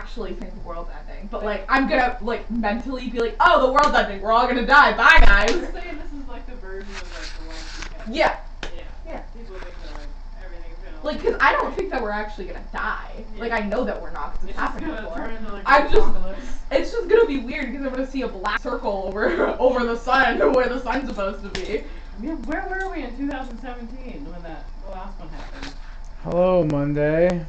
actually think the world's ending, but like I'm gonna like mentally be like, oh, the world's ending. We're all gonna die. Bye, guys. You're saying this is like the version of like the ones we had. Yeah. Yeah. People think that like everything's gonna. Like, cause I don't think that we're actually gonna die. Yeah. Like I know that we're not, cause it's happened before. Turn into, like, It's just gonna be weird because I'm gonna see a black circle over the sun where the sun's supposed to be. Yeah, where were we in 2017 when the last one happened? Hello, Monday.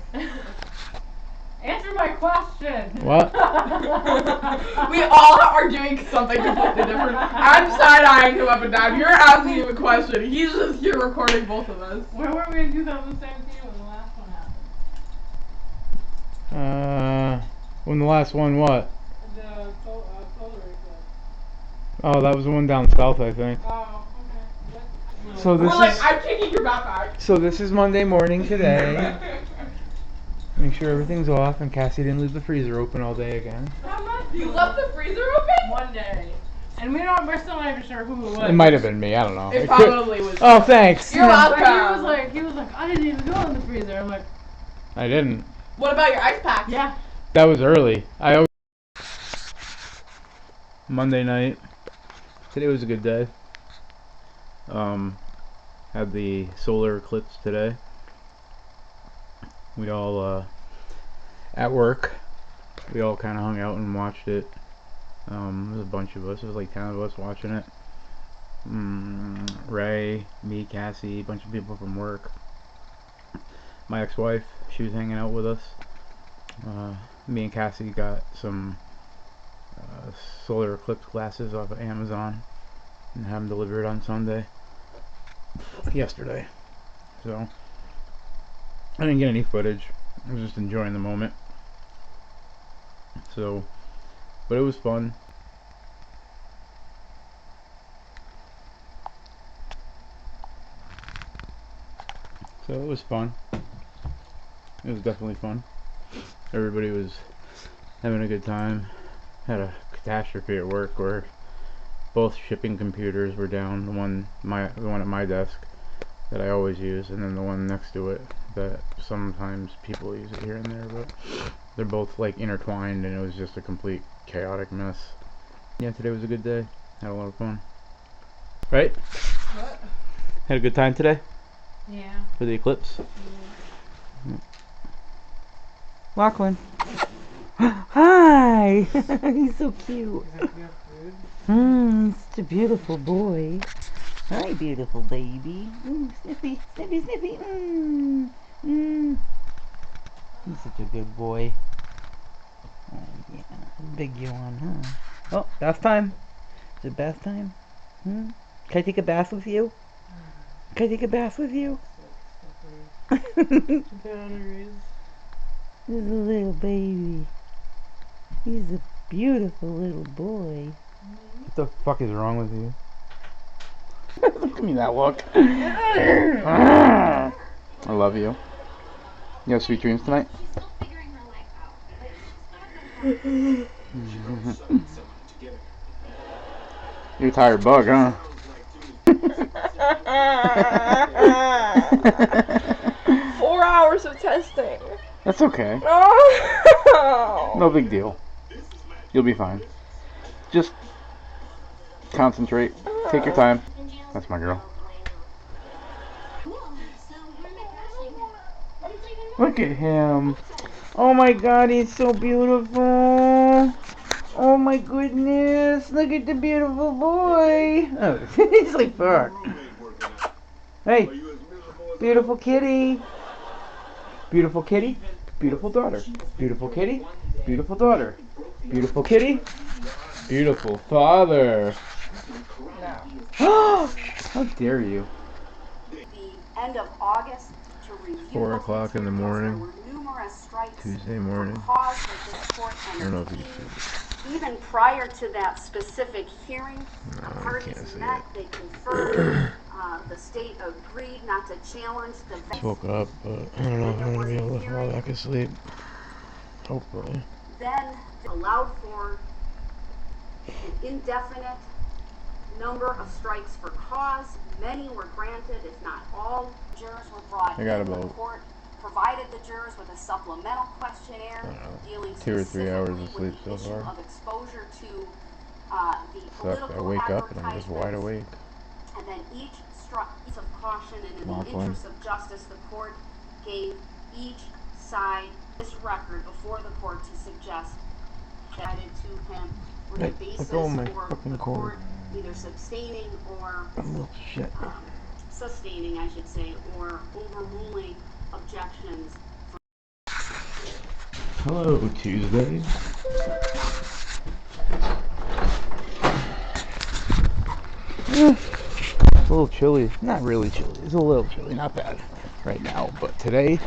Answer my question! What? We all are doing something completely different. I'm side-eyeing him up and down. You're asking him a question. He's just here recording both of us. Where were we in 2017 when the last one happened? When the last one what? The solar eclipse. Oh, that was the one down south, I think. Oh, okay. So this is. I'm taking your backpack. So this is Monday morning today. Make sure everything's off, and Cassie didn't leave the freezer open all day again. You left the freezer open? One day. And we're still not even sure who it was. It might have been me. I don't know. It probably was. Oh, thanks. You're welcome. He was like, I didn't even go in the freezer. I'm like, I didn't. What about your ice pack? yeah. That was early. Monday night. Today was a good day. Had the solar eclipse today. We all at work. We all kind of hung out and watched it. There was a bunch of us. There was like 10 of us watching it. Ray, me, Cassie, a bunch of people from work. My ex-wife, she was hanging out with us. Me and Cassie got some solar eclipse glasses off of Amazon and had them delivered on Sunday. Yesterday. So I didn't get any footage. I was just enjoying the moment. So, but it was fun. So it was fun. It was definitely fun. Everybody was having a good time. Had a catastrophe at work where both shipping computers were down. The one at my desk that I always use, and then the one next to it that sometimes people use it here and there, but they're both like intertwined, and it was just a complete chaotic mess. Yeah, today was a good day. Had a lot of fun. Right? What? Had a good time today? Yeah. For the eclipse? Yeah. Lachlan. Hi! He's so cute. He's such a beautiful boy. Hi, beautiful baby. Sniffy, sniffy, sniffy. He's such a good boy. Oh, yeah. Big yawn, huh? Oh, bath time. Is it bath time? Can I take a bath with you? Can I take a bath with you? Batteries. This is a little baby. He's a beautiful little boy. What the fuck is wrong with you? Give me that look. I love you. You have sweet dreams tonight? You're a tired bug, huh? 4 hours of testing. That's okay. Oh. No big deal. You'll be fine. Just concentrate. Take your time. That's my girl. Look at him. Oh my god, he's so beautiful. Oh my goodness. Look at the beautiful boy. Oh, he's like fuck. Hey. Beautiful kitty. Beautiful kitty. Beautiful daughter. Beautiful kitty. Beautiful daughter. Beautiful kitty. Beautiful father. No. How dare you? The end of August to review 4 o'clock in the morning. There were numerous strikes Tuesday morning. caused with this court I don't know if you can see Even prior to that specific hearing, the I parties can't see met, it. they confirmed, the state agreed not to challenge the Just woke up, but I don't know if I'm gonna be able to fall back asleep. Hopefully. then allowed for an indefinite number of strikes for cause. Many were granted, if not all. Jurors were brought I got into about court provided the jurors with a supplemental questionnaire dealing 2 or 3 hours specifically of sleep with so the issue far. of exposure to the Sucks. I political wake up and I'm just wide advertisements. awake. And then each piece of caution, and in the Lachlan. interest of justice, the court gave each side this record before the court to suggest that it to him with a Hey, basis let go of my for fucking the cord. court either sustaining or Shit. sustaining, I should say, or overruling objections. Hello, Tuesday. It's a little chilly. Not really chilly. It's a little chilly. Not bad right now. But today,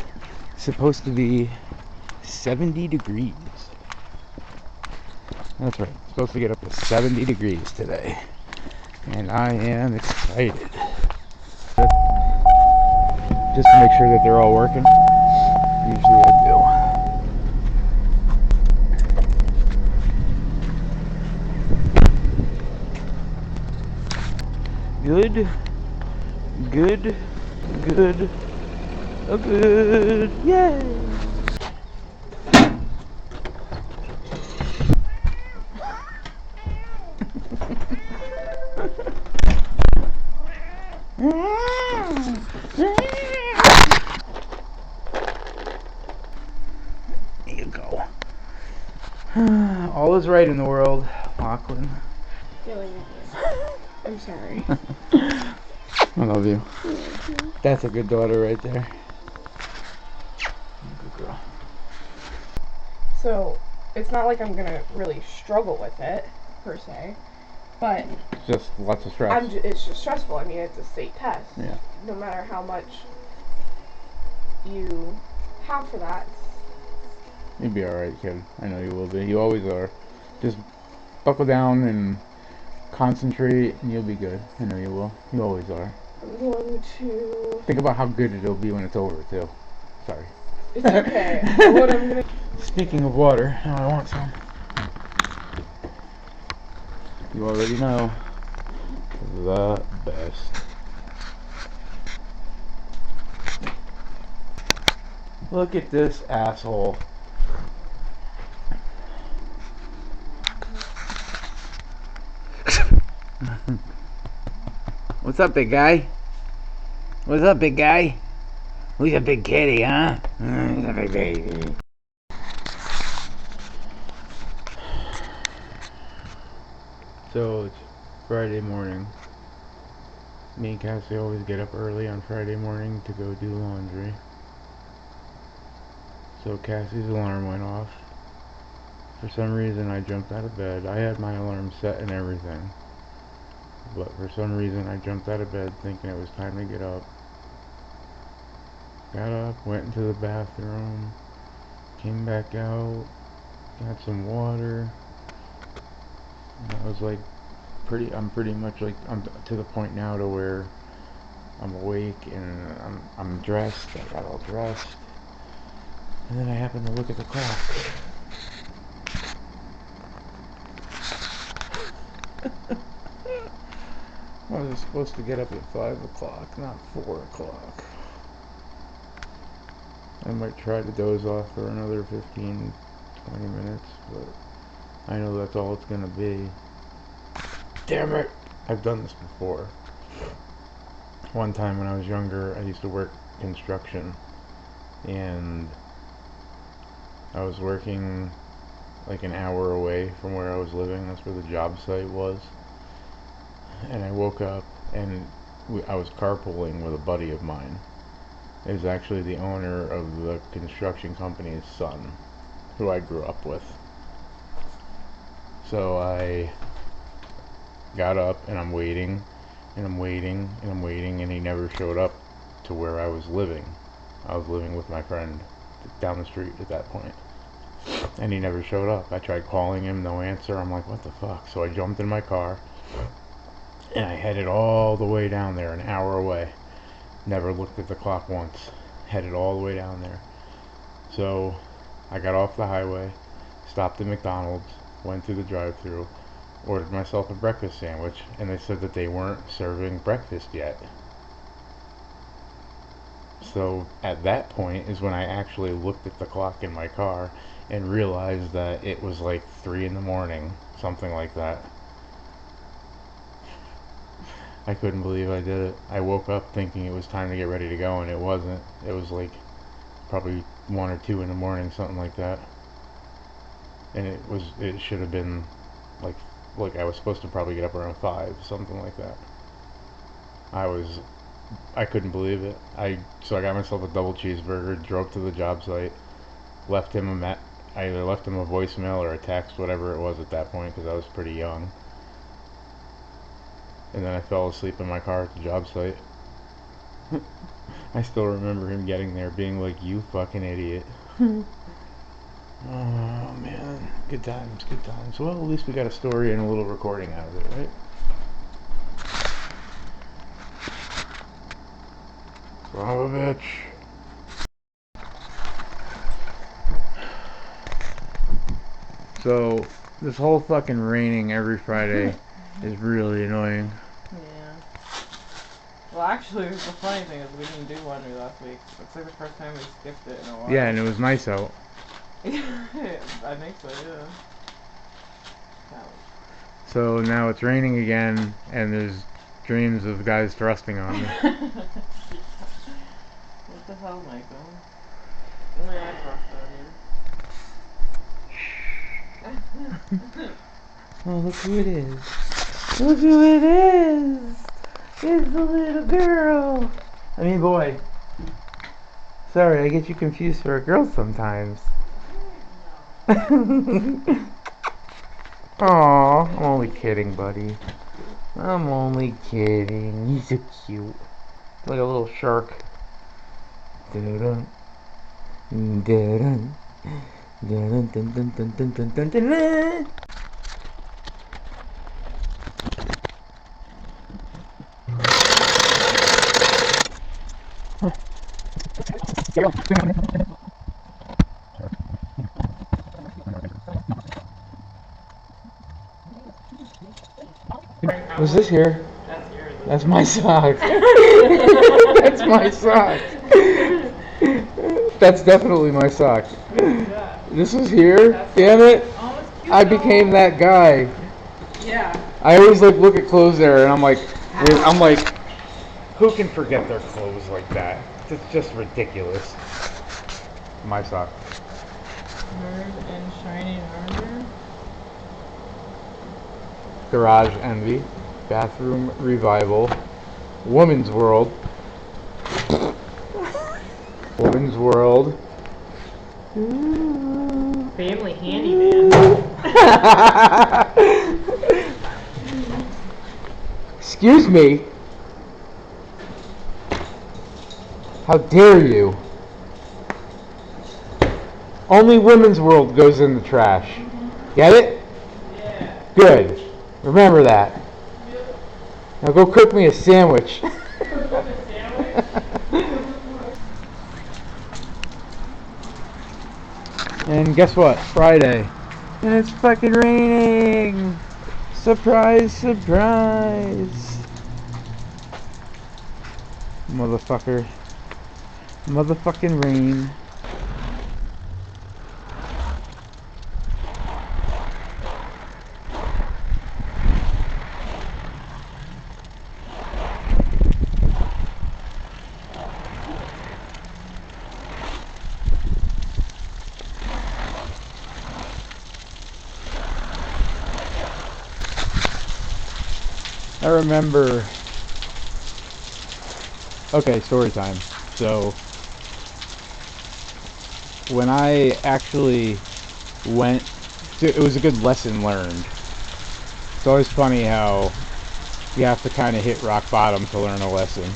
it's supposed to be 70 degrees. That's right. It's supposed to get up to 70 degrees today. And I am excited. Just to make sure that they're all working. Usually I do. Good, good, good, good, yay! There you go. All is right in the world, Lachlan. I'm sorry. I love you. That's a good daughter right there. Good girl. So, it's not like I'm gonna really struggle with it, per se. But Just lots of stress. it's just stressful. I mean, it's a state test. Yeah. No matter how much you have for that. You'll be alright, kid. I know you will be. You always are. Just buckle down and concentrate and you'll be good. I know you will. You always are. I'm going to... Think about how good it'll be when it's over, too. Sorry. It's okay. What I'm gonna... Speaking of water, now I want some. You already know. The best. Look at this asshole. What's up, big guy? What's up, big guy? Who's a big kitty, huh? Who's a big baby? So it's Friday morning. Me and Cassie always get up early on Friday morning to go do laundry. So Cassie's alarm went off. For some reason I jumped out of bed. I had my alarm set and everything. But for some reason I jumped out of bed thinking it was time to get up. Got up, went into the bathroom, came back out, got some water. And I was like, I'm pretty much like, I'm to the point now to where I'm awake and I'm dressed. I got all dressed. And then I happened to look at the clock. I was supposed to get up at 5 o'clock, not 4 o'clock. I might try to doze off for another 15, 20 minutes, but I know that's all it's gonna be. Damn it! I've done this before. One time when I was younger, I used to work construction, and I was working like an hour away from where I was living. That's where the job site was. And I woke up and I was carpooling with a buddy of mine. It was actually the owner of the construction company's son, who I grew up with. So I got up and I'm waiting and I'm waiting and I'm waiting, and he never showed up to where I was living. I was living with my friend down the street at that point, and he never showed up. I tried calling him, no answer. I'm like, what the fuck? So I jumped in my car and I headed all the way down there, an hour away. Never looked at the clock once. Headed all the way down there. So I got off the highway, stopped at McDonald's, went through the drive-thru, ordered myself a breakfast sandwich, and they said that they weren't serving breakfast yet. so at that point is when I actually looked at the clock in my car and realized that it was like 3 in the morning, something like that. I couldn't believe I did it. I woke up thinking it was time to get ready to go, and it wasn't. It was like probably 1 or 2 in the morning, something like that. And it should have been like I was supposed to probably get up around 5, something like that. I couldn't believe it. So I got myself a double cheeseburger, drove to the job site, I either left him a voicemail or a text, whatever it was at that point, because I was pretty young. And then I fell asleep in my car at the job site. I still remember him getting there being like, "You fucking idiot." Oh man, good times, good times. Well, at least we got a story and a little recording out of it, right? Son of a bitch. So, this whole fucking raining every Friday is really annoying. Yeah. Well, actually, the funny thing is we didn't do laundry last week. It's like the first time we skipped it in a while. Yeah, and it was nice out. I think so, yeah. So now it's raining again, and there's dreams of guys thrusting on me. What the hell, Michael? Only I trust on Oh, look who it is. Look who it is. It's the little girl. I mean, boy. Sorry, I get you confused for a girl sometimes. Aw, I'm only kidding, buddy. I'm only kidding. He's so cute. Like a little shark. Dun-dun. Dun-dun. Dun-dun, dun, dun, dun, dun, dun, dun, dun, dun. Was this here? That's yours. That's my sock. That's my sock. That's definitely my sock. This was here? Damn it. Oh, it's cute. I became that guy. Yeah. I always like look at clothes there and I'm like, who can forget their clothes like that? It's just ridiculous. My sock. Hard and shiny armor. Garage Envy, Bathroom Revival, Woman's World, Woman's World, Family handyman. Excuse me. How dare you? Only Women's World goes in the trash. Get it? Yeah. Good. Remember that. Now go cook me a sandwich. And guess what? Friday. And it's fucking raining. Surprise, surprise. Motherfucker. Motherfucking rain. I remember. Okay, story time. So, when I actually went to, it was a good lesson learned. It's always funny how you have to kind of hit rock bottom to learn a lesson.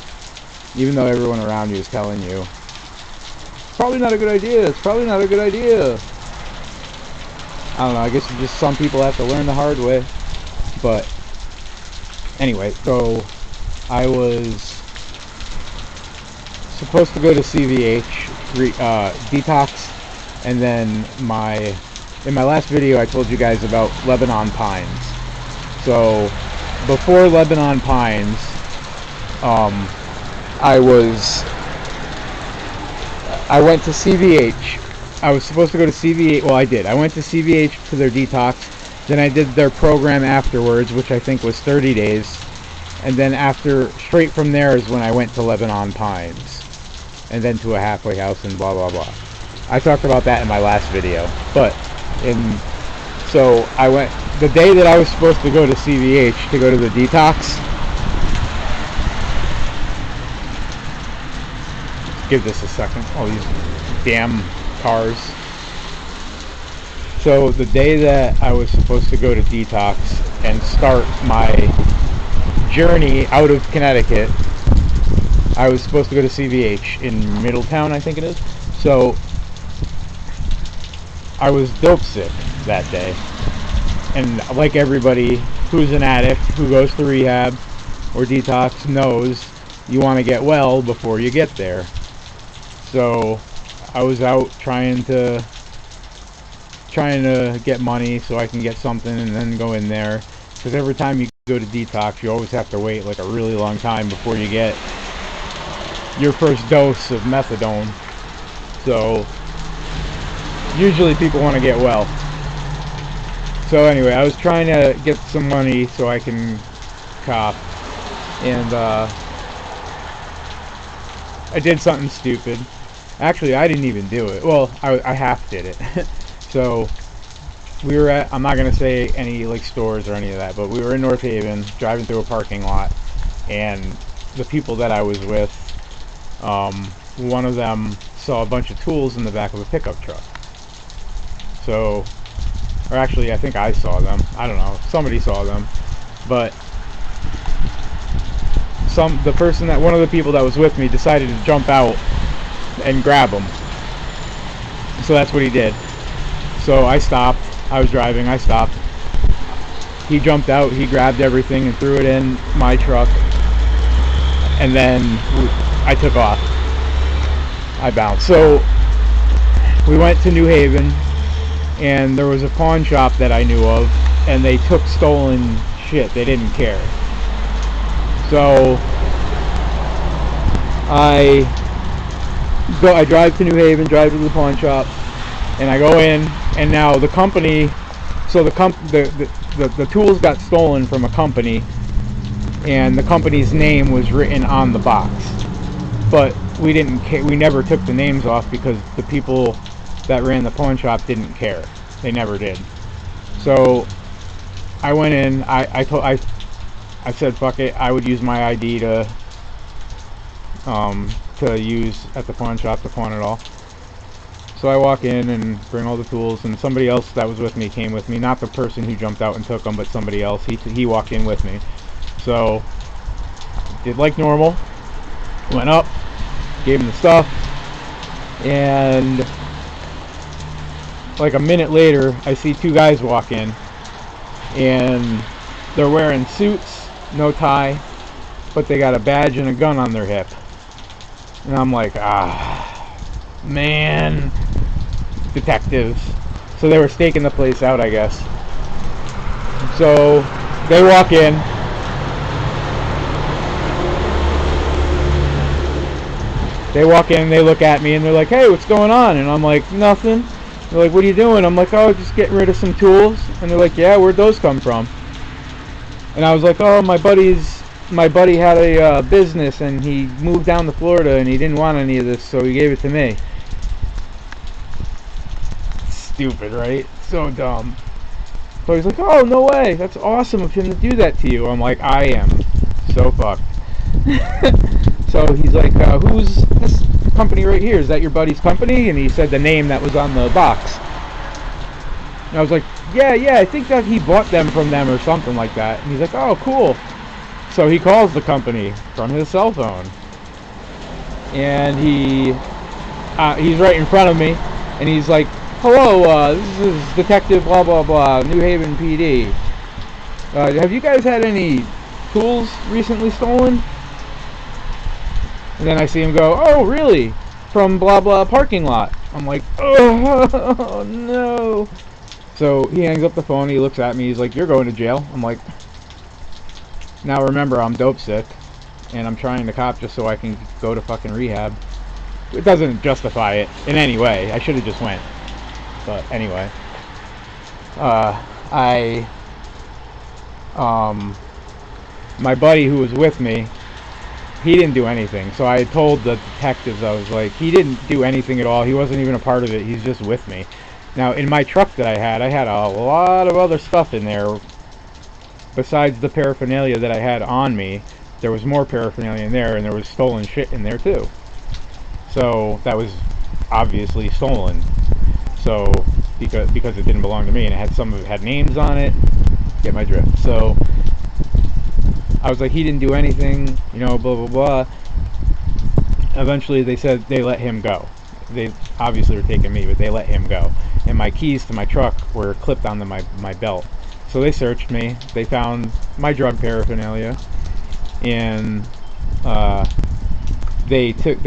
Even though everyone around you is telling you, it's probably not a good idea, it's probably not a good idea. I don't know, I guess just some people have to learn the hard way. But anyway, so I was supposed to go to CVH detox, and then in my last video I told you guys about Lebanon Pines. So before Lebanon Pines, I was I went to CVH. I was supposed to go to CVH. Well, I did. I went to CVH for their detox. Then I did their program afterwards, which I think was 30 days. And then straight from there is when I went to Lebanon Pines. And then to a halfway house and blah, blah, blah. I talked about that in my last video. So I went, the day that I was supposed to go to CVH to go to the detox. Give this a second. All these damn cars. So the day that I was supposed to go to detox and start my journey out of Connecticut, I was supposed to go to CVH in Middletown, I think it is. So I was dope sick that day. And like everybody who's an addict, who goes to rehab or detox, knows you want to get well before you get there. So I was out trying to get money so I can get something and then go in there. Because every time you go to detox, you always have to wait like a really long time before you get your first dose of methadone. So usually people want to get well. So anyway, I was trying to get some money so I can cop. And I did something stupid. Actually, I didn't even do it. Well, I half did it. So we were at, I'm not going to say any like stores or any of that, but we were in North Haven driving through a parking lot, and the people that I was with, one of them saw a bunch of tools in the back of a pickup truck. So, or actually I think I saw them. I don't know. Somebody saw them. But one of the people that was with me decided to jump out and grab him. So that's what he did. So I stopped. I was driving. I stopped. He jumped out. He grabbed everything and threw it in my truck. And then I took off. I bounced. So we went to New Haven, and there was a pawn shop that I knew of, and they took stolen shit. They didn't care. So I drive to New Haven, drive to the pawn shop, and I go in, and now the company, so the tools got stolen from a company, and the company's name was written on the box, but we never took the names off because the people that ran the pawn shop didn't care. They never did. So I went in, I said fuck it, I would use my ID to use at the pawn shop to pawn it all. So I walk in and bring all the tools, and somebody else that was with me came with me, not the person who jumped out and took them, but somebody else. He walked in with me. So did like normal, went up, gave him the stuff, and like a minute later I see two guys walk in, and they're wearing suits, no tie, but they got a badge and a gun on their hip. And I'm like, man, detectives. So they were staking the place out, I guess. So they walk in. They look at me, and they're like, hey, what's going on? And I'm like, nothing. They're like, what are you doing? I'm like, oh, just getting rid of some tools. And they're like, yeah, where'd those come from? And I was like, oh, my buddy had a business, and he moved down to Florida, and he didn't want any of this, so he gave it to me. Stupid, right? So dumb. So he's like, oh, no way, that's awesome of him to do that to you. I'm like, I am so fucked. So he's like, who's this company right here? Is that your buddy's company? And he said the name that was on the box. And I was like, yeah, I think that he bought them from them or something like that. And he's like, oh, cool. So he calls the company from his cell phone. And he's right in front of me. And he's like, hello, this is Detective blah, blah, blah, New Haven PD. Have you guys had any tools recently stolen? And then I see him go, oh, really? From blah, blah parking lot. I'm like, oh, no. So he hangs up the phone, he looks at me, he's like, you're going to jail. I'm like, now remember, I'm dope sick, and I'm trying to cop just so I can go to fucking rehab. it doesn't justify it in any way. I should have just went. But anyway, my buddy who was with me, he didn't do anything. So I told the detectives, I was like, he didn't do anything at all. He wasn't even a part of it. He's just with me. Now, in my truck that I had a lot of other stuff in there. Besides the paraphernalia that I had on me, there was more paraphernalia in there, and there was stolen shit in there too. So that was obviously stolen. So because it didn't belong to me, and it had some of it had names on it. Get my drift. So I was like, he didn't do anything, you know, blah blah blah. Eventually, they said they let him go. They obviously were taking me, but they let him go. And my keys to my truck were clipped onto my belt. So they searched me. They found my drug paraphernalia, and they had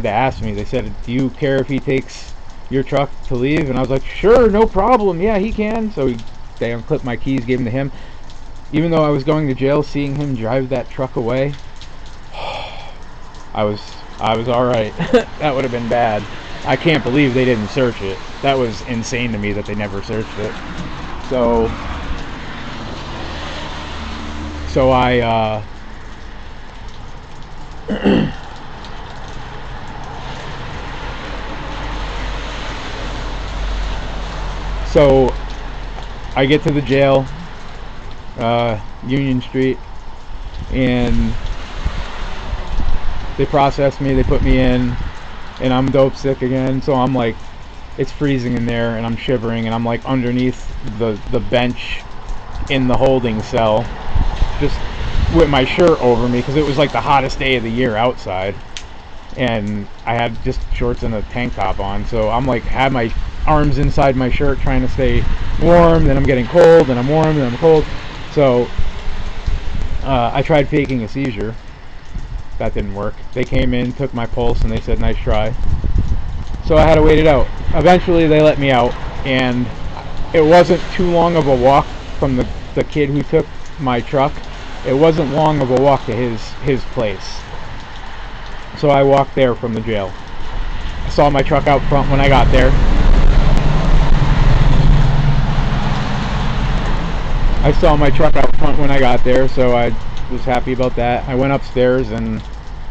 to ask me. They said, "Do you care if he takes your truck to leave?" And I was like, "Sure, no problem. Yeah, he can." So they unclipped my keys, gave them to him. Even though I was going to jail, seeing him drive that truck away, I was all right. That would have been bad. I can't believe they didn't search it. That was insane to me that they never searched it. So I so I get to the jail, Union Street, and they process me, they put me in, and I'm dope sick again. So I'm like, it's freezing in there, and I'm shivering, and I'm like underneath the bench in the holding cell, just with my shirt over me, because it was like the hottest day of the year outside, and I had just shorts and a tank top on. So I'm like, had my arms inside my shirt trying to stay warm, then I'm getting cold, then I'm warm, then I'm cold. So I tried faking a seizure. That didn't work. They came in, took my pulse, and they said, "Nice try." So I had to wait it out. Eventually they let me out, and it wasn't too long of a walk from the kid who took my truck. It wasn't long of a walk to his place. So I walked there from the jail. I saw my truck out front when I got there. So I was happy about that. I went upstairs, and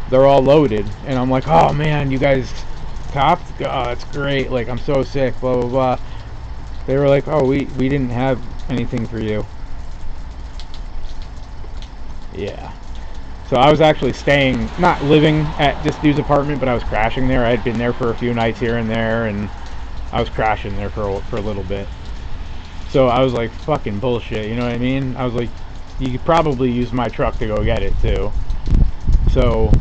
they're all loaded, and I'm like, "Oh man, you guys copped? Oh, that's great. Like, I'm so sick, blah blah blah." They were like, "Oh, we didn't have anything for you." Yeah. So I was actually staying, not living at this dude's apartment, but I was crashing there. I had been there for a few nights here and there, and I was crashing there for a little bit. So I was like, fucking bullshit, you know what I mean? I was like, you could probably use my truck to go get it too. So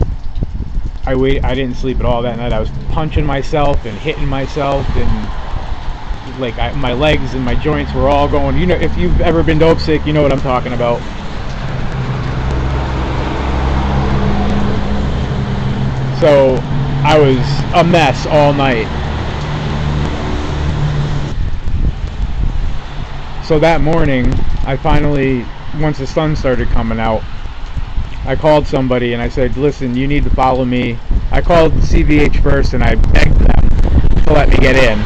I didn't sleep at all that night. I was punching myself and hitting myself, and like my legs and my joints were all going. You know, if you've ever been dope sick, you know what I'm talking about. So I was a mess all night. So that morning, I finally, once the sun started coming out, I called somebody and I said, "Listen, you need to follow me." I called CVH first and I begged them to let me get in.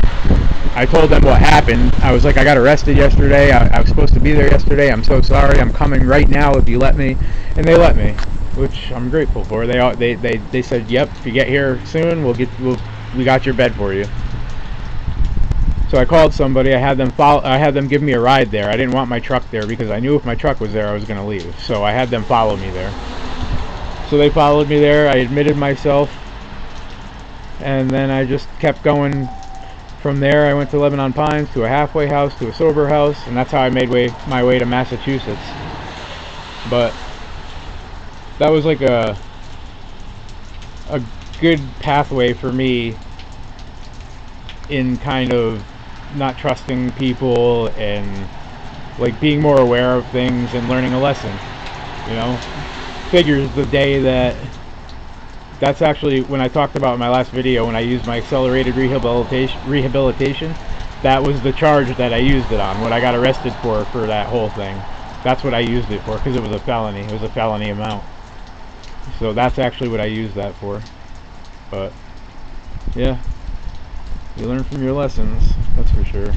I told them what happened. I was like, "I got arrested yesterday. I was supposed to be there yesterday. I'm so sorry. I'm coming right now if you let me." And they let me, which I'm grateful for. They said, "Yep, if you get here soon, we got your bed for you." So I called somebody. I had them give me a ride there. I didn't want my truck there because I knew if my truck was there, I was going to leave. So I had them follow me there. So they followed me there. I admitted myself, and then I just kept going. From there, I went to Lebanon Pines, to a halfway house, to a sober house, and that's how I made my way to Massachusetts. But that was like a good pathway for me in kind of not trusting people and like being more aware of things and learning a lesson. You know, figures the day that's actually when I talked about in my last video, when I used my accelerated rehabilitation, that was the charge that I used it on, what I got arrested for that whole thing. That's what I used it for, because it was a felony. It was a felony amount. So that's actually what I used that for. But Yeah. You learn from your lessons, that's for sure.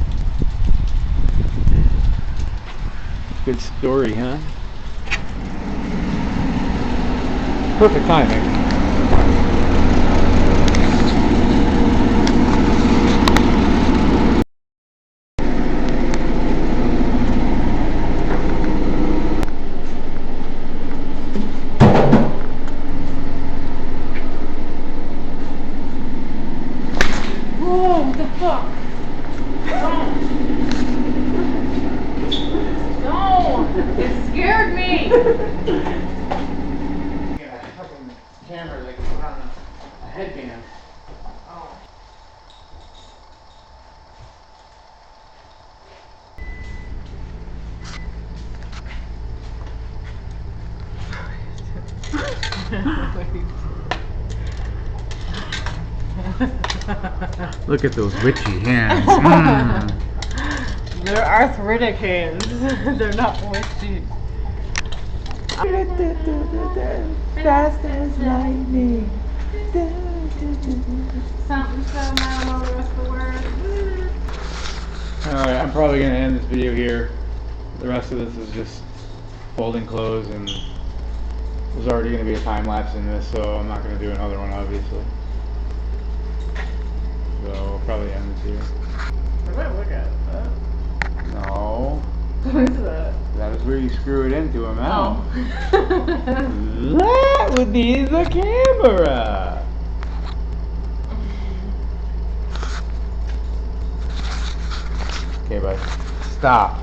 Good story, huh? Perfect timing. Whoa, what the fuck? Don't! It scared me! Yeah, a couple cameras I can put on a headband. Oh. Look at those witchy hands. Mm. They're arthritic hands. They're not witchy. Fast as lightning. Something so I don't know the rest of the word. Alright, I'm probably going to end this video here. The rest of this is just folding clothes, and there's already going to be a time lapse in this, so I'm not going to do another one, obviously. So I'll probably end this here. I might look at that. No, What is that? that is where you screw it into a mount. Oh. That would be the camera. Okay, bud. Stop.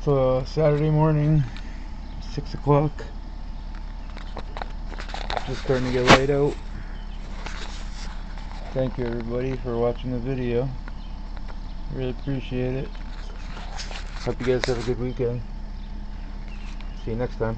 So Saturday morning, 6 o'clock. Just starting to get light out. Thank you everybody for watching the video. Really appreciate it. Hope you guys have a good weekend. See you next time.